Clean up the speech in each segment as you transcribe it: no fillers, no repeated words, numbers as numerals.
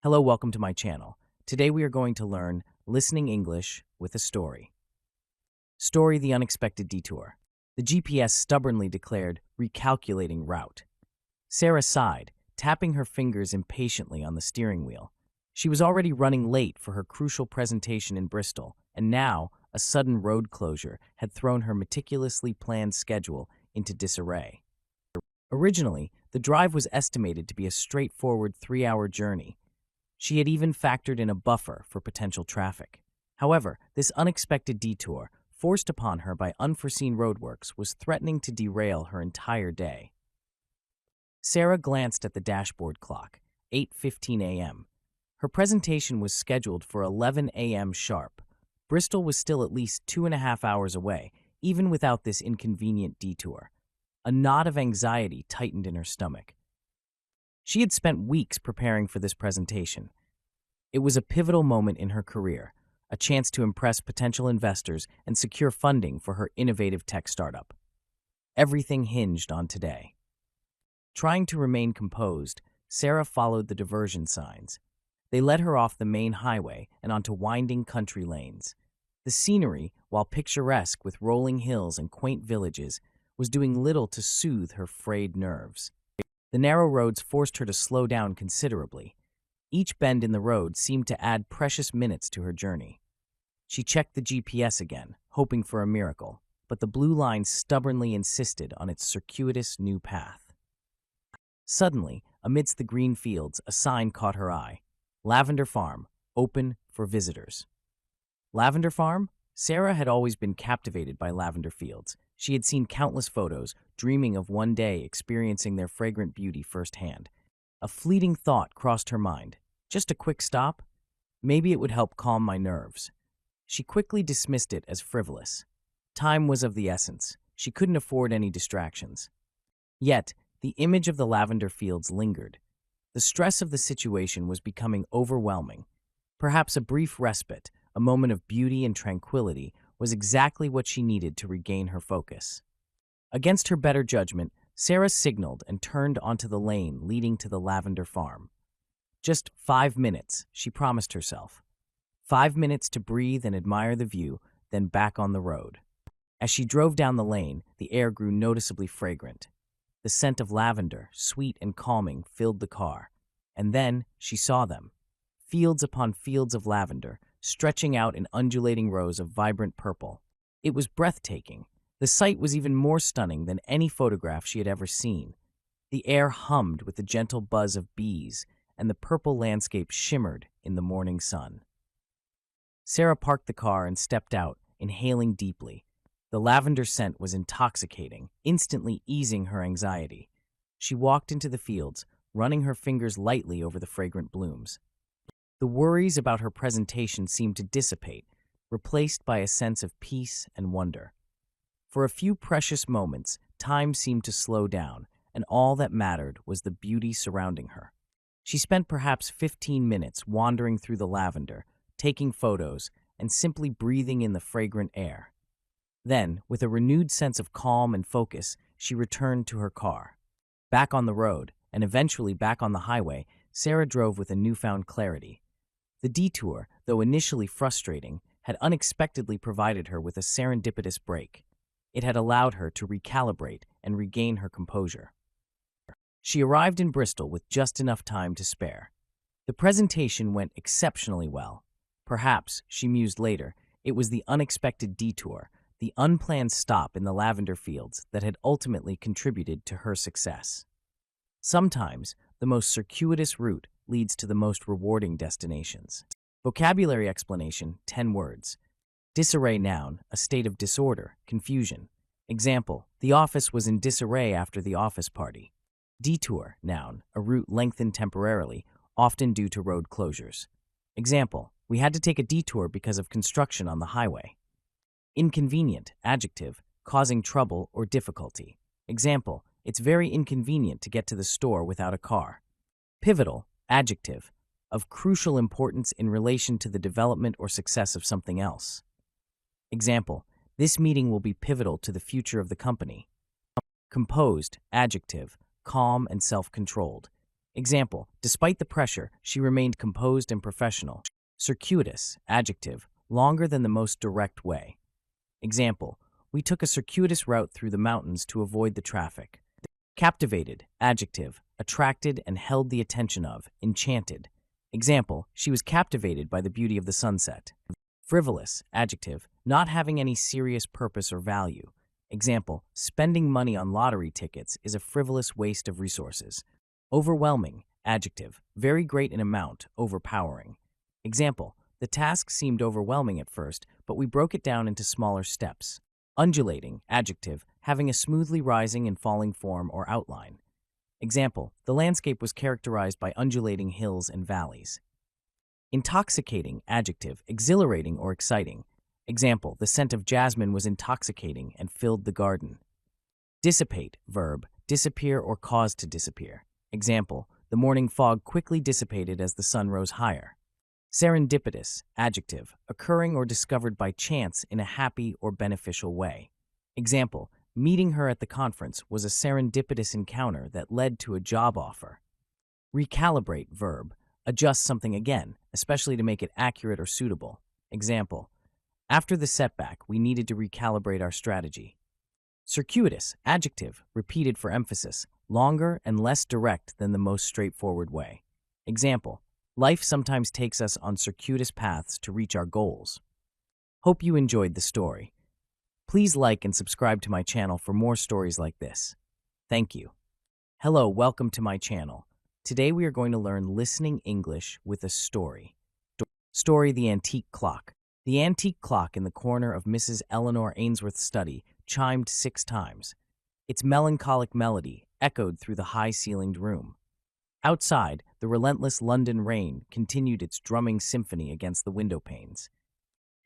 Hello, welcome to my channel. Today we are going to learn listening English with a story. Story: The Unexpected Detour. The GPS stubbornly declared recalculating route. Sarah sighed, tapping her fingers impatiently on the steering wheel. She was already running late for her crucial presentation in Bristol, and now a sudden road closure had thrown her meticulously planned schedule into disarray. Originally, the drive was estimated to be a straightforward 3-hour journey. She had even factored in a buffer for potential traffic. However, this unexpected detour, forced upon her by unforeseen roadworks, was threatening to derail her entire day. Sarah glanced at the dashboard clock, 8:15 a.m. Her presentation was scheduled for 11 a.m. sharp. Bristol was still at least 2.5 hours away, even without this inconvenient detour. A knot of anxiety tightened in her stomach. She had spent weeks preparing for this presentation. It was a pivotal moment in her career, a chance to impress potential investors and secure funding for her innovative tech startup. Everything hinged on today. Trying to remain composed, Sarah followed the diversion signs. They led her off the main highway and onto winding country lanes. The scenery, while picturesque with rolling hills and quaint villages, was doing little to soothe her frayed nerves. The narrow roads forced her to slow down considerably. Each bend in the road seemed to add precious minutes to her journey. She checked the GPS again, hoping for a miracle, but the blue line stubbornly insisted on its circuitous new path. Suddenly, amidst the green fields, a sign caught her eye. Lavender Farm, open for visitors. Lavender Farm? Sarah had always been captivated by lavender fields. She had seen countless photos, dreaming of one day experiencing their fragrant beauty firsthand. A fleeting thought crossed her mind. Just a quick stop? Maybe it would help calm my nerves. She quickly dismissed it as frivolous. Time was of the essence. She couldn't afford any distractions. Yet, the image of the lavender fields lingered. The stress of the situation was becoming overwhelming. Perhaps a brief respite, a moment of beauty and tranquility, was exactly what she needed to regain her focus. Against her better judgment, Sarah signaled and turned onto the lane leading to the lavender farm. Just 5 minutes, she promised herself. 5 minutes to breathe and admire the view, then back on the road. As she drove down the lane, the air grew noticeably fragrant. The scent of lavender, sweet and calming, filled the car. And then she saw them. Fields upon fields of lavender, stretching out in undulating rows of vibrant purple. It was breathtaking. The sight was even more stunning than any photograph she had ever seen. The air hummed with the gentle buzz of bees, and the purple landscape shimmered in the morning sun. Sarah parked the car and stepped out, inhaling deeply. The lavender scent was intoxicating, instantly easing her anxiety. She walked into the fields, running her fingers lightly over the fragrant blooms. The worries about her presentation seemed to dissipate, replaced by a sense of peace and wonder. For a few precious moments, time seemed to slow down, and all that mattered was the beauty surrounding her. She spent perhaps 15 minutes wandering through the lavender, taking photos, and simply breathing in the fragrant air. Then, with a renewed sense of calm and focus, she returned to her car. Back on the road, and eventually back on the highway, Sarah drove with a newfound clarity. The detour, though initially frustrating, had unexpectedly provided her with a serendipitous break. It had allowed her to recalibrate and regain her composure. She arrived in Bristol with just enough time to spare. The presentation went exceptionally well. Perhaps, she mused later, it was the unexpected detour, the unplanned stop in the lavender fields that had ultimately contributed to her success. Sometimes, the most circuitous route leads to the most rewarding destinations. Vocabulary explanation: 10 words. Disarray noun, a state of disorder, confusion. Example: the office was in disarray after the office party. Detour noun, a route lengthened temporarily, often due to road closures. Example: we had to take a detour because of construction on the highway. Inconvenient adjective, causing trouble or difficulty. Example: it's very inconvenient to get to the store without a car. Pivotal adjective, of crucial importance in relation to the development or success of something else. Example: this meeting will be pivotal to the future of the company. Composed adjective, calm and self-controlled. Example, despite the pressure, she remained composed and professional. Circuitous, adjective, longer than the most direct way. Example, we took a circuitous route through the mountains to avoid the traffic. Captivated, adjective, attracted and held the attention of, enchanted. Example, she was captivated by the beauty of the sunset. Frivolous, adjective, not having any serious purpose or value. Example, spending money on lottery tickets is a frivolous waste of resources. Overwhelming, adjective, very great in amount, overpowering. Example, the task seemed overwhelming at first, but we broke it down into smaller steps. Undulating, adjective, having a smoothly rising and falling form or outline. Example, the landscape was characterized by undulating hills and valleys. Intoxicating, adjective, exhilarating or exciting. Example, the scent of jasmine was intoxicating and filled the garden. Dissipate, verb, disappear or cause to disappear. Example, the morning fog quickly dissipated as the sun rose higher. Serendipitous, adjective, occurring or discovered by chance in a happy or beneficial way. Example, meeting her at the conference was a serendipitous encounter that led to a job offer. Recalibrate, verb, adjust something again, especially to make it accurate or suitable. Example, after the setback, we needed to recalibrate our strategy. Circuitous, adjective, repeated for emphasis, longer and less direct than the most straightforward way. Example, life sometimes takes us on circuitous paths to reach our goals. Hope you enjoyed the story. Please like and subscribe to my channel for more stories like this. Thank you. Hello, welcome to my channel. Today we are going to learn listening English with a story. Story: The Antique Clock. The antique clock in the corner of Mrs. Eleanor Ainsworth's study chimed 6 times. Its melancholic melody echoed through the high-ceilinged room. Outside, the relentless London rain continued its drumming symphony against the window panes.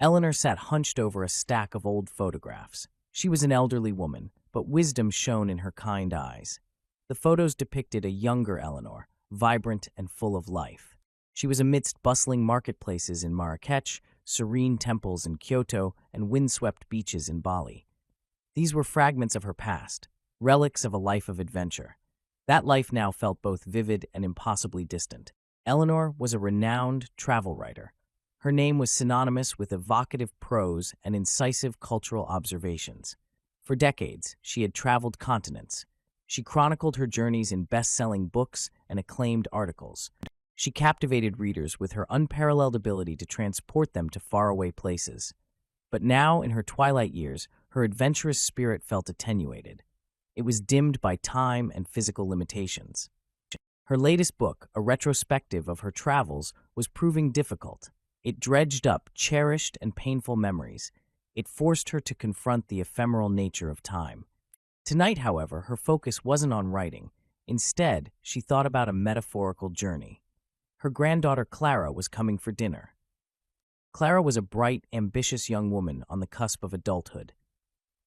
Eleanor sat hunched over a stack of old photographs. She was an elderly woman, but wisdom shone in her kind eyes. The photos depicted a younger Eleanor, vibrant and full of life. She was amidst bustling marketplaces in Marrakech, serene temples in Kyoto, and windswept beaches in Bali. These were fragments of her past, relics of a life of adventure. That life now felt both vivid and impossibly distant. Eleanor was a renowned travel writer. Her name was synonymous with evocative prose and incisive cultural observations. For decades, she had traveled continents. She chronicled her journeys in best-selling books and acclaimed articles. She captivated readers with her unparalleled ability to transport them to faraway places. But now, in her twilight years, her adventurous spirit felt attenuated. It was dimmed by time and physical limitations. Her latest book, a retrospective of her travels, was proving difficult. It dredged up cherished and painful memories. It forced her to confront the ephemeral nature of time. Tonight, however, her focus wasn't on writing. Instead, she thought about a metaphorical journey. Her granddaughter Clara was coming for dinner. Clara was a bright, ambitious young woman on the cusp of adulthood.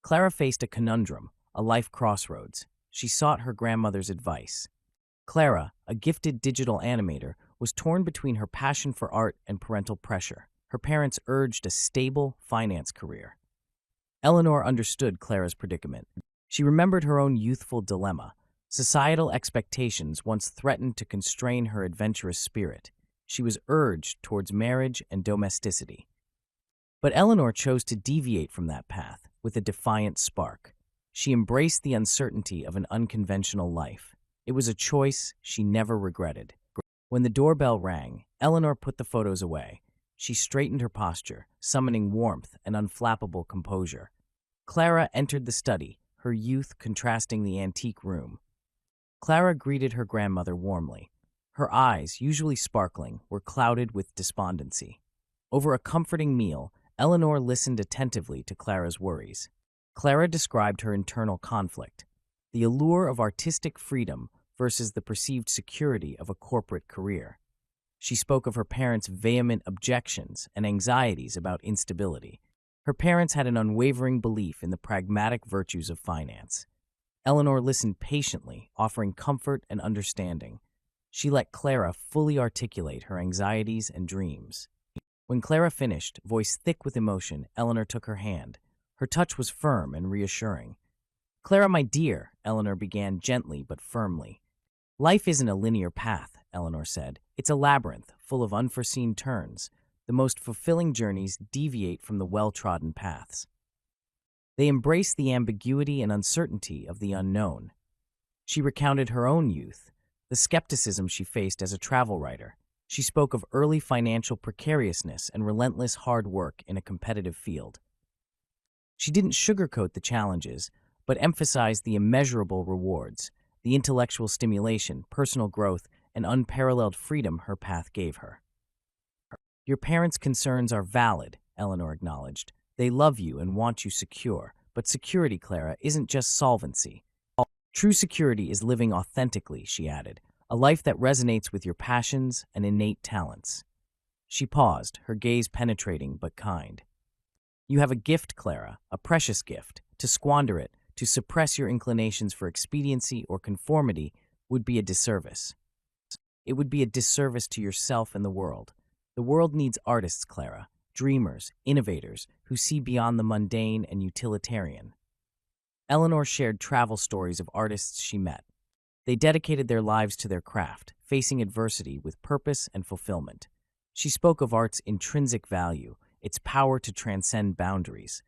Clara faced a conundrum, a life crossroads. She sought her grandmother's advice. Clara, a gifted digital animator, was torn between her passion for art and parental pressure. Her parents urged a stable finance career. Eleanor understood Clara's predicament. She remembered her own youthful dilemma. Societal expectations once threatened to constrain her adventurous spirit. She was urged towards marriage and domesticity. But Eleanor chose to deviate from that path with a defiant spark. She embraced the uncertainty of an unconventional life. It was a choice she never regretted. When the doorbell rang, Eleanor put the photos away. She straightened her posture, summoning warmth and unflappable composure. Clara entered the study, her youth contrasting the antique room. Clara greeted her grandmother warmly. Her eyes, usually sparkling, were clouded with despondency. Over a comforting meal, Eleanor listened attentively to Clara's worries. Clara described her internal conflict, the allure of artistic freedom versus the perceived security of a corporate career. She spoke of her parents' vehement objections and anxieties about instability. Her parents had an unwavering belief in the pragmatic virtues of finance. Eleanor listened patiently, offering comfort and understanding. She let Clara fully articulate her anxieties and dreams. When Clara finished, voice thick with emotion, Eleanor took her hand. Her touch was firm and reassuring. "Clara, my dear," Eleanor began gently but firmly, Life isn't a linear path, Eleanor said. It's a labyrinth, full of unforeseen turns. The most fulfilling journeys deviate from the well-trodden paths. They embrace the ambiguity and uncertainty of the unknown. She recounted her own youth, the skepticism she faced as a travel writer. She spoke of early financial precariousness and relentless hard work in a competitive field. She didn't sugarcoat the challenges, but emphasized the immeasurable rewards, the intellectual stimulation, personal growth, and unparalleled freedom her path gave her. Your parents' concerns are valid, Eleanor acknowledged. They love you and want you secure, but security, Clara, isn't just solvency. True security is living authentically, she added, a life that resonates with your passions and innate talents. She paused, her gaze penetrating but kind. You have a gift, Clara, a precious gift. To squander it, to suppress your inclinations for expediency or conformity would be a disservice. It would be a disservice to yourself and the world. The world needs artists, Clara, dreamers, innovators who see beyond the mundane and utilitarian. Eleanor shared travel stories of artists she met. They dedicated their lives to their craft, facing adversity with purpose and fulfillment. She spoke of art's intrinsic value, its power to transcend boundaries.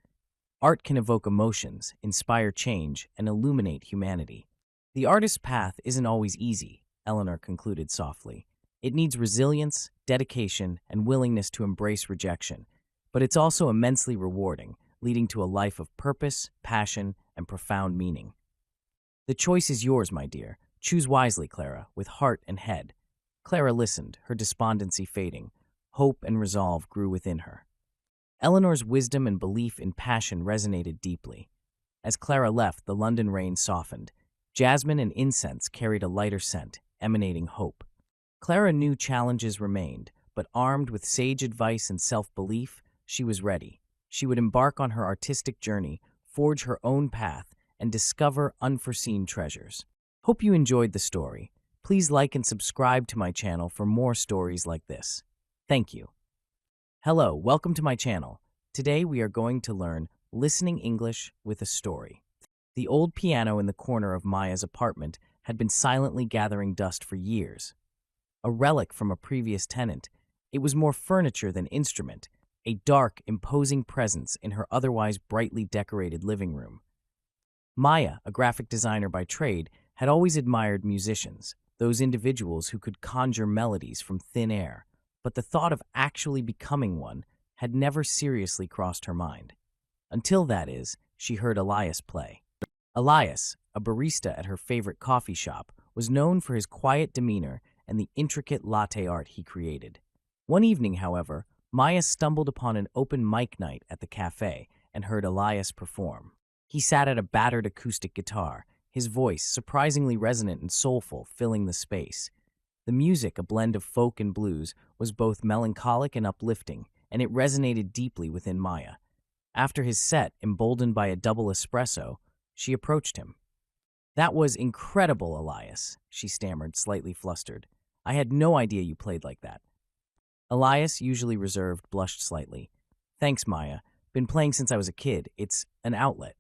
Art can evoke emotions, inspire change, and illuminate humanity. The artist's path isn't always easy, Eleanor concluded softly. It needs resilience, dedication, and willingness to embrace rejection. But it's also immensely rewarding, leading to a life of purpose, passion, and profound meaning. The choice is yours, my dear. Choose wisely, Clara, with heart and head. Clara listened, her despondency fading. Hope and resolve grew within her. Eleanor's wisdom and belief in passion resonated deeply. As Clara left, the London rain softened. Jasmine and incense carried a lighter scent, emanating hope. Clara knew challenges remained, but armed with sage advice and self-belief, she was ready. She would embark on her artistic journey, forge her own path, and discover unforeseen treasures. Hope you enjoyed the story. Please like and subscribe to my channel for more stories like this. Thank you. Hello, welcome to my channel. Today we are going to learn listening English with a story. The old piano in the corner of Maya's apartment had been silently gathering dust for years. A relic from a previous tenant, it was more furniture than instrument, a dark, imposing presence in her otherwise brightly decorated living room. Maya, a graphic designer by trade, had always admired musicians, those individuals who could conjure melodies from thin air, but the thought of actually becoming one had never seriously crossed her mind. Until, that is, she heard Elias play. Elias, a barista at her favorite coffee shop, was known for his quiet demeanor and the intricate latte art he created. One evening, however, Maya stumbled upon an open mic night at the cafe and heard Elias perform. He sat at a battered acoustic guitar, his voice surprisingly resonant and soulful, filling the space. The music, a blend of folk and blues, was both melancholic and uplifting, and it resonated deeply within Maya. After his set, emboldened by a double espresso, she approached him. "That was incredible, Elias," she stammered, slightly flustered. "I had no idea you played like that." Elias, usually reserved, blushed slightly. "Thanks, Maya. Been playing since I was a kid. It's an outlet."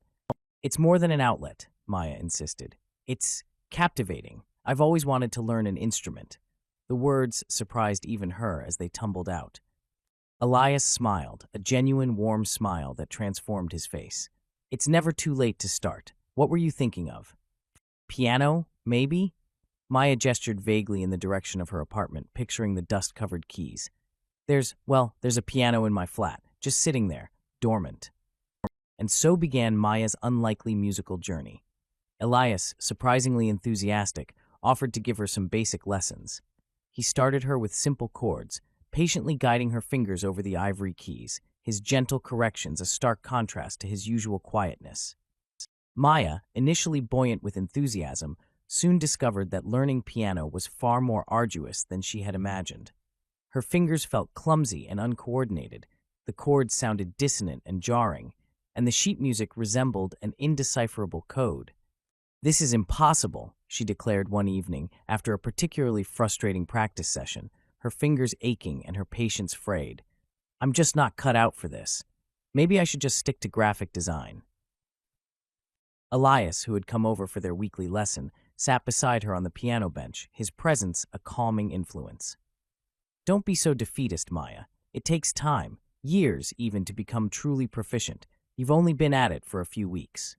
"It's more than an outlet," Maya insisted. "It's captivating. I've always wanted to learn an instrument." The words surprised even her as they tumbled out. Elias smiled, a genuine, warm smile that transformed his face. "It's never too late to start. What were you thinking of?" "Piano, maybe?" Maya gestured vaguely in the direction of her apartment, picturing the dust-covered keys. There's a piano in my flat, just sitting there, dormant." And so began Maya's unlikely musical journey. Elias, surprisingly enthusiastic, offered to give her some basic lessons. He started her with simple chords, patiently guiding her fingers over the ivory keys, his gentle corrections a stark contrast to his usual quietness. Maya, initially buoyant with enthusiasm, soon discovered that learning piano was far more arduous than she had imagined. Her fingers felt clumsy and uncoordinated, the chords sounded dissonant and jarring, and the sheet music resembled an indecipherable code. "This is impossible," she declared one evening after a particularly frustrating practice session, her fingers aching and her patience frayed. "I'm just not cut out for this. Maybe I should just stick to graphic design." Elias, who had come over for their weekly lesson, sat beside her on the piano bench, his presence a calming influence. "Don't be so defeatist, Maya. It takes time, years even, to become truly proficient. You've only been at it for a few weeks."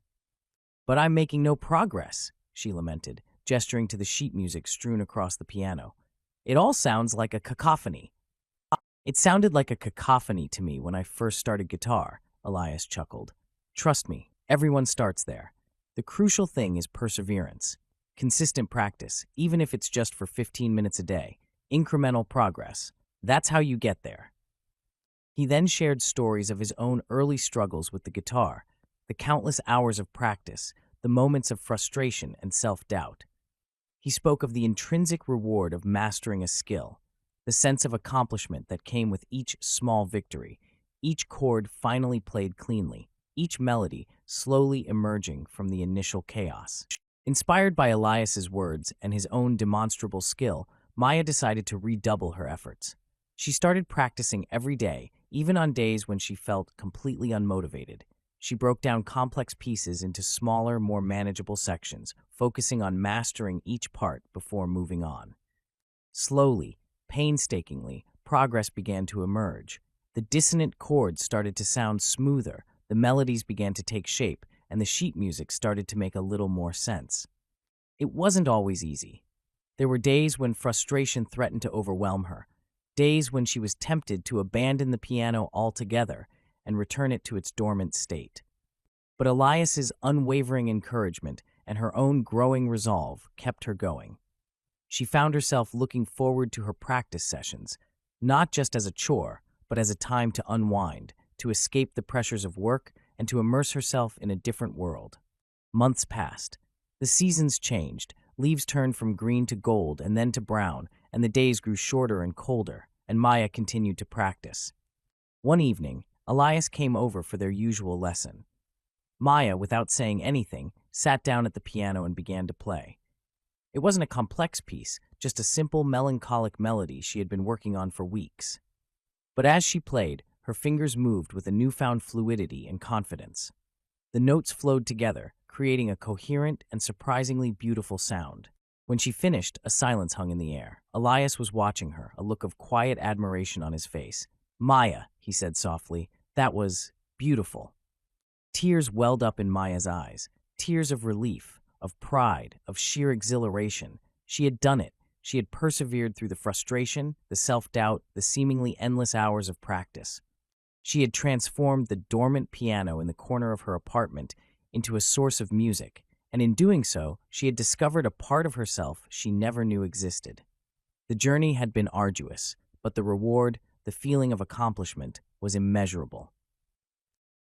"But I'm making no progress," she lamented, gesturing to the sheet music strewn across the piano. "It all sounds like a cacophony." "It sounded like a cacophony to me when I first started guitar," Elias chuckled. "Trust me, everyone starts there. The crucial thing is perseverance. Consistent practice, even if it's just for 15 minutes a day. Incremental progress. That's how you get there." He then shared stories of his own early struggles with the guitar, the countless hours of practice, the moments of frustration and self-doubt. He spoke of the intrinsic reward of mastering a skill, the sense of accomplishment that came with each small victory, each chord finally played cleanly, each melody slowly emerging from the initial chaos. Inspired by Elias's words and his own demonstrable skill, Maya decided to redouble her efforts. She started practicing every day, even on days when she felt completely unmotivated. She broke down complex pieces into smaller, more manageable sections, focusing on mastering each part before moving on. Slowly, painstakingly, progress began to emerge. The dissonant chords started to sound smoother, the melodies began to take shape, and the sheet music started to make a little more sense. It wasn't always easy. There were days when frustration threatened to overwhelm her, days when she was tempted to abandon the piano altogether and return it to its dormant state. But Elias's unwavering encouragement and her own growing resolve kept her going. She found herself looking forward to her practice sessions, not just as a chore, but as a time to unwind, to escape the pressures of work, and to immerse herself in a different world. Months passed. The seasons changed. Leaves turned from green to gold and then to brown, and the days grew shorter and colder, and Maya continued to practice. One evening, Elias came over for their usual lesson. Maya, without saying anything, sat down at the piano and began to play. It wasn't a complex piece, just a simple melancholic melody she had been working on for weeks. But as she played, her fingers moved with a newfound fluidity and confidence. The notes flowed together, creating a coherent and surprisingly beautiful sound. When she finished, a silence hung in the air. Elias was watching her, a look of quiet admiration on his face. "Maya," he said softly, "that was beautiful." Tears welled up in Maya's eyes, tears of relief, of pride, of sheer exhilaration. She had done it. She had persevered through the frustration, the self-doubt, the seemingly endless hours of practice. She had transformed the dormant piano in the corner of her apartment into a source of music, and in doing so, she had discovered a part of herself she never knew existed. The journey had been arduous, but the reward, the feeling of accomplishment, was immeasurable.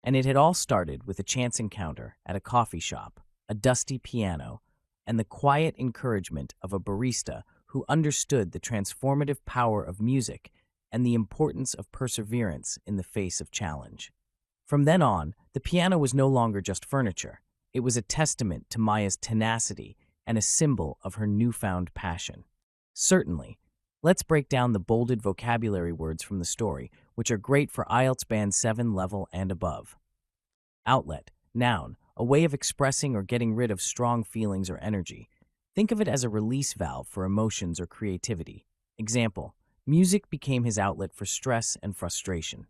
And it had all started with a chance encounter at a coffee shop, a dusty piano, and the quiet encouragement of a barista who understood the transformative power of music and the importance of perseverance in the face of challenge. From then on, the piano was no longer just furniture. It was a testament to Maya's tenacity and a symbol of her newfound passion. Certainly, let's break down the bolded vocabulary words from the story, which are great for IELTS Band 7 level and above. Outlet, noun, a way of expressing or getting rid of strong feelings or energy. Think of it as a release valve for emotions or creativity. Example, music became his outlet for stress and frustration.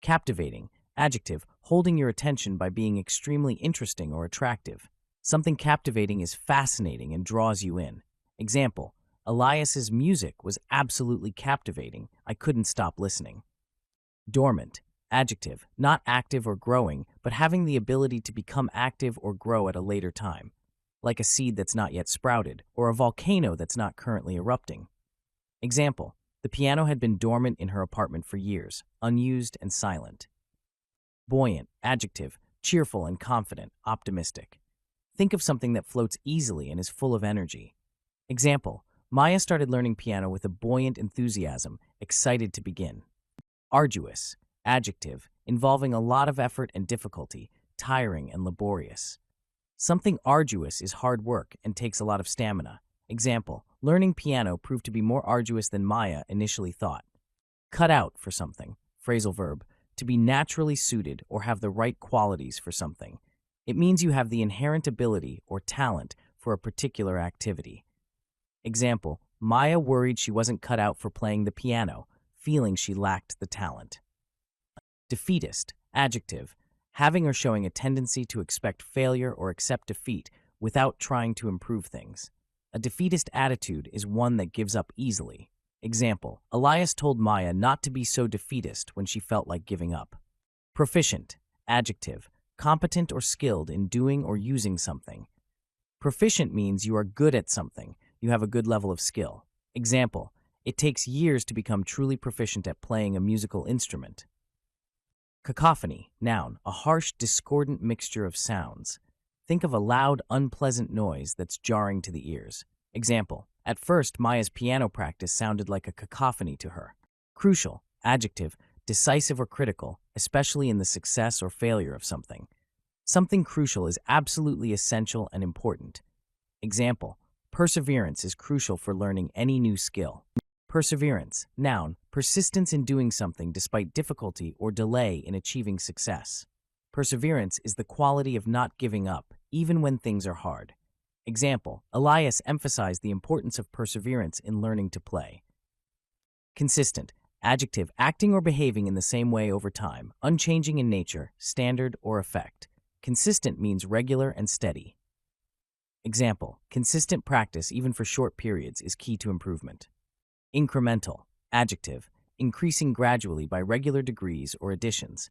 Captivating, adjective, holding your attention by being extremely interesting or attractive. Something captivating is fascinating and draws you in. Example, Elias's music was absolutely captivating. I couldn't stop listening. Dormant, adjective, not active or growing, but having the ability to become active or grow at a later time. Like a seed that's not yet sprouted, or a volcano that's not currently erupting. Example, the piano had been dormant in her apartment for years, unused and silent. Buoyant, adjective, cheerful and confident, optimistic. Think of something that floats easily and is full of energy. Example, Maya started learning piano with a buoyant enthusiasm, excited to begin. Arduous, adjective, involving a lot of effort and difficulty, tiring and laborious. Something arduous is hard work and takes a lot of stamina. Example, learning piano proved to be more arduous than Maya initially thought. Cut out for something, phrasal verb, to be naturally suited or have the right qualities for something. It means you have the inherent ability or talent for a particular activity. Example, Maya worried she wasn't cut out for playing the piano, feeling she lacked the talent. Defeatist, adjective, having or showing a tendency to expect failure or accept defeat without trying to improve things. A defeatist attitude is one that gives up easily. Example, Elias told Maya not to be so defeatist when she felt like giving up. Proficient, adjective, competent or skilled in doing or using something. Proficient means you are good at something, you have a good level of skill. Example, it takes years to become truly proficient at playing a musical instrument. Cacophony, noun, a harsh, discordant mixture of sounds. Think of a loud, unpleasant noise that's jarring to the ears. Example, at first Maya's piano practice sounded like a cacophony to her. Crucial, adjective, decisive or critical, especially in the success or failure of something. Something crucial is absolutely essential and important. Example, perseverance is crucial for learning any new skill. Perseverance, noun, persistence in doing something despite difficulty or delay in achieving success. Perseverance is the quality of not giving up, even when things are hard. Example, Elias emphasized the importance of perseverance in learning to play. Consistent, adjective, acting or behaving in the same way over time, unchanging in nature, standard, or effect. Consistent means regular and steady. Example, consistent practice, even for short periods, is key to improvement. Incremental, adjective, increasing gradually by regular degrees or additions.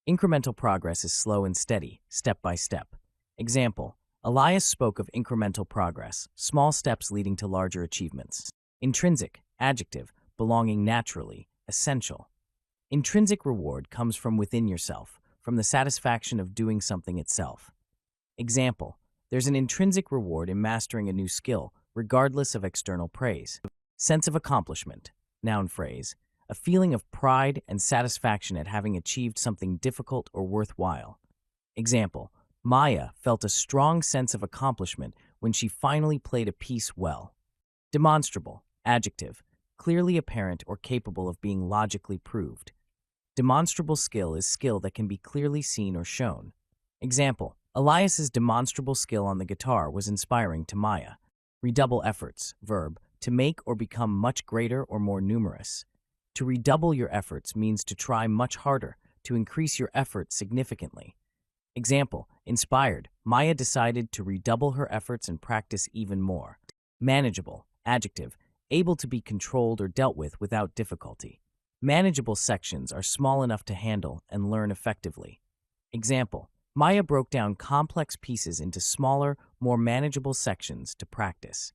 Incremental progress is slow and steady, step by step. Example, Elias spoke of incremental progress, small steps leading to larger achievements. Intrinsic, adjective, belonging naturally, essential. Intrinsic reward comes from within yourself, from the satisfaction of doing something itself. Example, there's an intrinsic reward in mastering a new skill, regardless of external praise. Sense of accomplishment, noun phrase, a feeling of pride and satisfaction at having achieved something difficult or worthwhile. Example, Maya felt a strong sense of accomplishment when she finally played a piece well. Demonstrable, adjective, clearly apparent or capable of being logically proved. Demonstrable skill is skill that can be clearly seen or shown. Example, Elias's demonstrable skill on the guitar was inspiring to Maya. Redouble efforts, verb, to make or become much greater or more numerous. To redouble your efforts means to try much harder, to increase your effort significantly. Example, inspired, Maya decided to redouble her efforts and practice even more. Manageable, adjective, able to be controlled or dealt with without difficulty. Manageable sections are small enough to handle and learn effectively. Example, Maya broke down complex pieces into smaller, more manageable sections to practice.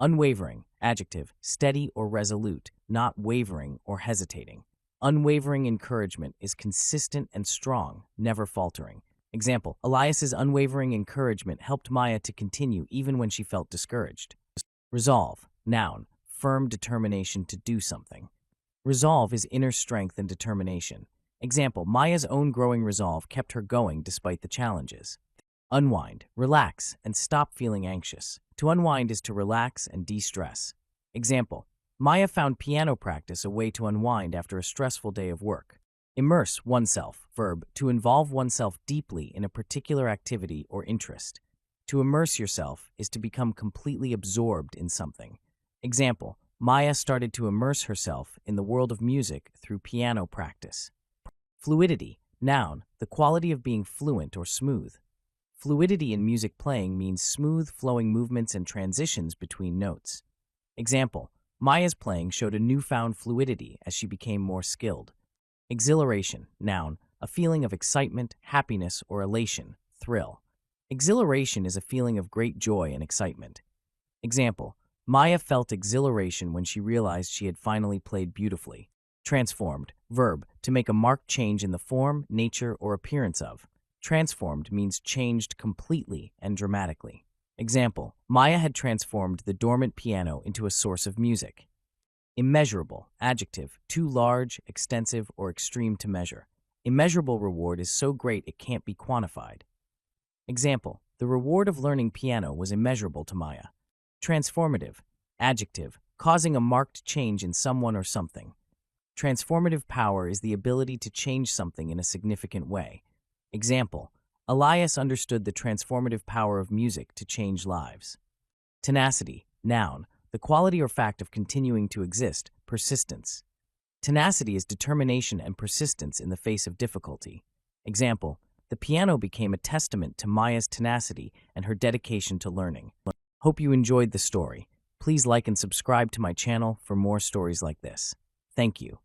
Unwavering, adjective, steady or resolute, not wavering or hesitating. Unwavering encouragement is consistent and strong, never faltering. Example, Elias's unwavering encouragement helped Maya to continue even when she felt discouraged. Resolve, noun, firm determination to do something. Resolve is inner strength and determination. Example, Maya's own growing resolve kept her going despite the challenges. Unwind, relax, and stop feeling anxious. To unwind is to relax and de-stress. Example, Maya found piano practice a way to unwind after a stressful day of work. Immerse oneself, verb, to involve oneself deeply in a particular activity or interest. To immerse yourself is to become completely absorbed in something. Example, Maya started to immerse herself in the world of music through piano practice. Fluidity, noun, the quality of being fluent or smooth. Fluidity in music playing means smooth, flowing movements and transitions between notes. Example, Maya's playing showed a newfound fluidity as she became more skilled. Exhilaration, noun, a feeling of excitement, happiness, or elation, thrill. Exhilaration is a feeling of great joy and excitement. Example, Maya felt exhilaration when she realized she had finally played beautifully. Transformed, verb, to make a marked change in the form, nature, or appearance of. Transformed means changed completely and dramatically. Example, Maya had transformed the dormant piano into a source of music. Immeasurable, adjective, too large, extensive, or extreme to measure. Immeasurable reward is so great it can't be quantified. Example, the reward of learning piano was immeasurable to Maya. Transformative, adjective, causing a marked change in someone or something. Transformative power is the ability to change something in a significant way. Example, Elias understood the transformative power of music to change lives. Tenacity, noun, the quality or fact of continuing to exist, persistence. Tenacity is determination and persistence in the face of difficulty. Example, the piano became a testament to Maya's tenacity and her dedication to learning. Hope you enjoyed the story. Please like and subscribe to my channel for more stories like this. Thank you.